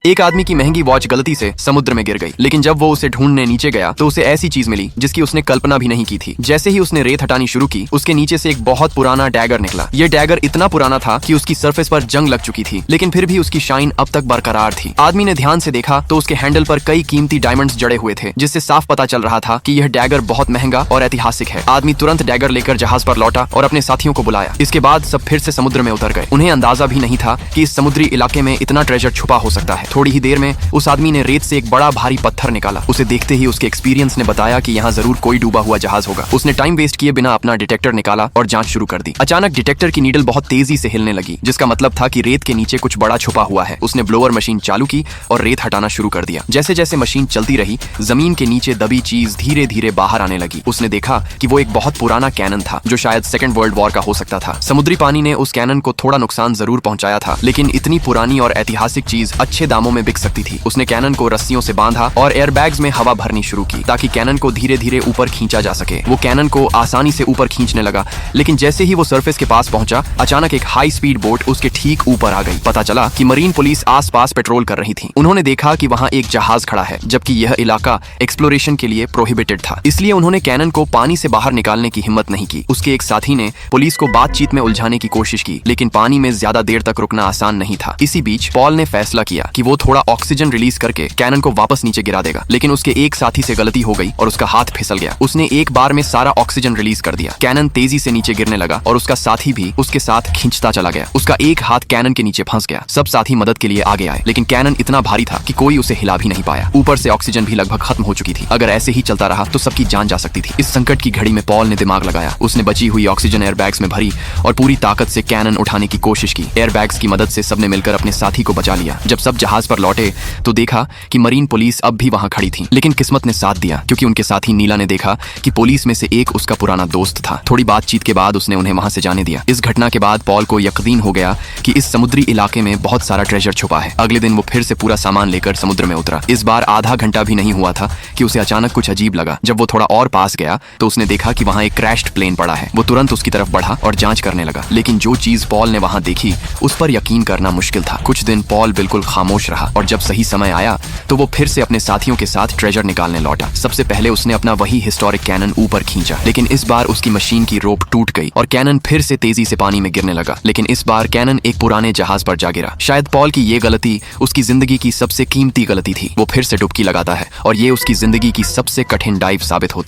एक आदमी की महंगी वॉच गलती से समुद्र में गिर गई, लेकिन जब वो उसे ढूंढने नीचे गया तो उसे ऐसी चीज मिली जिसकी उसने कल्पना भी नहीं की थी। जैसे ही उसने रेत हटानी शुरू की, उसके नीचे से एक बहुत पुराना डैगर निकला। ये डैगर इतना पुराना था कि उसकी सरफेस पर जंग लग चुकी थी, लेकिन फिर भी उसकी शाइन अब तक बरकरार थी। आदमी ने ध्यान से देखा तो उसके हैंडल पर कई कीमती डायमंड्स जड़े हुए थे, जिससे साफ पता चल रहा था कि यह डैगर बहुत महंगा और ऐतिहासिक है। आदमी तुरंत डैगर लेकर जहाज पर लौटा और अपने साथियों को बुलाया। इसके बाद सब फिर से समुद्र में उतर गए। उन्हें अंदाजा भी नहीं था कि इस समुद्री इलाके में इतना ट्रेजर छुपा हो सकता है। थोड़ी ही देर में उस आदमी ने रेत से एक बड़ा भारी पत्थर निकाला। उसे देखते ही उसके एक्सपीरियंस ने बताया कि यहाँ जरूर कोई डूबा हुआ जहाज होगा। उसने टाइम वेस्ट किए बिना अपना डिटेक्टर निकाला और जांच शुरू कर दी। अचानक डिटेक्टर की नीडल बहुत तेजी से हिलने लगी, जिसका मतलब था कि रेत के नीचे कुछ बड़ा छुपा हुआ है। उसने ब्लोअर मशीन चालू की और रेत हटाना शुरू कर दिया। जैसे जैसे मशीन चलती रही, जमीन के नीचे दबी चीज धीरे धीरे बाहर आने लगी। उसने देखा कि वो एक बहुत पुराना कैनन था, जो शायद सेकेंड वर्ल्ड वॉर का हो सकता था। समुद्री पानी ने उस कैनन को थोड़ा नुकसान जरूर पहुंचाया था, लेकिन इतनी पुरानी और ऐतिहासिक चीज अच्छे दामों में बिक सकती थी। उसने कैनन को रस्सियों से बांधा और एयरबैग्स में हवा भरनी शुरू की, ताकि कैनन को धीरे धीरे ऊपर खींचा जा सके। वो कैनन को आसानी से ऊपर खींचने लगा, लेकिन जैसे ही वो सरफेस के पास पहुंचा, अचानक एक हाई स्पीड बोट उसके ठीक ऊपर आ गई। पता चला कि मरीन पुलिस आसपास पेट्रोल कर रही थी। उन्होंने देखा कि वहां एक जहाज खड़ा है, जबकि यह इलाका एक्सप्लोरेशन के लिए प्रोहिबिटेड था। इसलिए उन्होंने कैनन को पानी से बाहर निकालने की हिम्मत नहीं की। उसके एक साथी ने पुलिस को बातचीत में उलझाने की कोशिश की, लेकिन पानी में ज्यादा देर तक रुकना आसान नहीं था। इसी बीच पॉल ने फैसला किया कि वो थोड़ा ऑक्सीजन रिलीज करके कैनन को वापस नीचे गिरा देगा, लेकिन उसके एक साथी से गलती हो गई और उसका हाथ फिसल गया। उसने एक बार में सारा ऑक्सीजन रिलीज कर दिया। कैनन तेजी से नीचे गिरने लगा और उसका साथी भी उसके साथ खींचता चला गया। उसका एक हाथ कैनन के नीचे फंस गया। सब साथी मदद के लिए आगे आए, लेकिन कैनन इतना भारी था कि कोई उसे हिला भी नहीं पाया। ऊपर से ऑक्सीजन भी लगभग खत्म हो चुकी थी। अगर ऐसे ही चलता रहा तो सबकी जान जा सकती थी। इस संकट की घड़ी में पॉल ने दिमाग लगाया। उसने बची हुई ऑक्सीजन एयरबैग्स में भरी और पूरी ताकत से कैनन उठाने की कोशिश की। एयरबैग्स की मदद से सबने मिलकर अपने साथी को बचा लिया। जब सब जहाज पर लौटे तो देखा कि मरीन पुलिस अब भी वहां खड़ी थी, लेकिन किस्मत ने साथ दिया, क्योंकि उनके साथी नीला ने देखा कि पुलिस में से एक उसका पुराना दोस्त था। थोड़ी बातचीत के बाद उसने उन्हें वहां से जाने दिया। इस घटना के बाद पॉल को यकीन हो गया कि इस समुद्री इलाके में बहुत सारा ट्रेजर छुपा है। अगले दिन वो फिर से पूरा सामान लेकर समुद्र में उतरा। इस बार आधा घंटा भी नहीं हुआ था कि उसे अचानक कुछ अजीब लगा। जब वो थोड़ा और पास गया तो उसने देखा कि वहां एक क्रैश्ड प्लेन पड़ा है। वो तुरंत उसकी तरफ बढ़ा और जांच करने लगा, लेकिन जो चीज पॉल ने वहां देखी उस पर यकीन करना मुश्किल था। कुछ दिन पॉल बिल्कुल खामोश रहा, और जब सही समय आया तो वो फिर से अपने साथियों के साथ ट्रेजर निकालने लौटा। सबसे पहले उसने अपना वही हिस्टोरिक कैनन ऊपर खींचा, लेकिन इस बार उसकी मशीन की रोप टूट गई और कैनन फिर से तेजी से पानी में गिरने लगा। लेकिन इस बार कैनन एक पुराने जहाज पर जा गिरा। शायद पॉल की ये गलती उसकी जिंदगी की सबसे कीमती गलती थी। वो फिर से डुबकी लगाता है और ये उसकी जिंदगी की सबसे कठिन डाइव साबित होती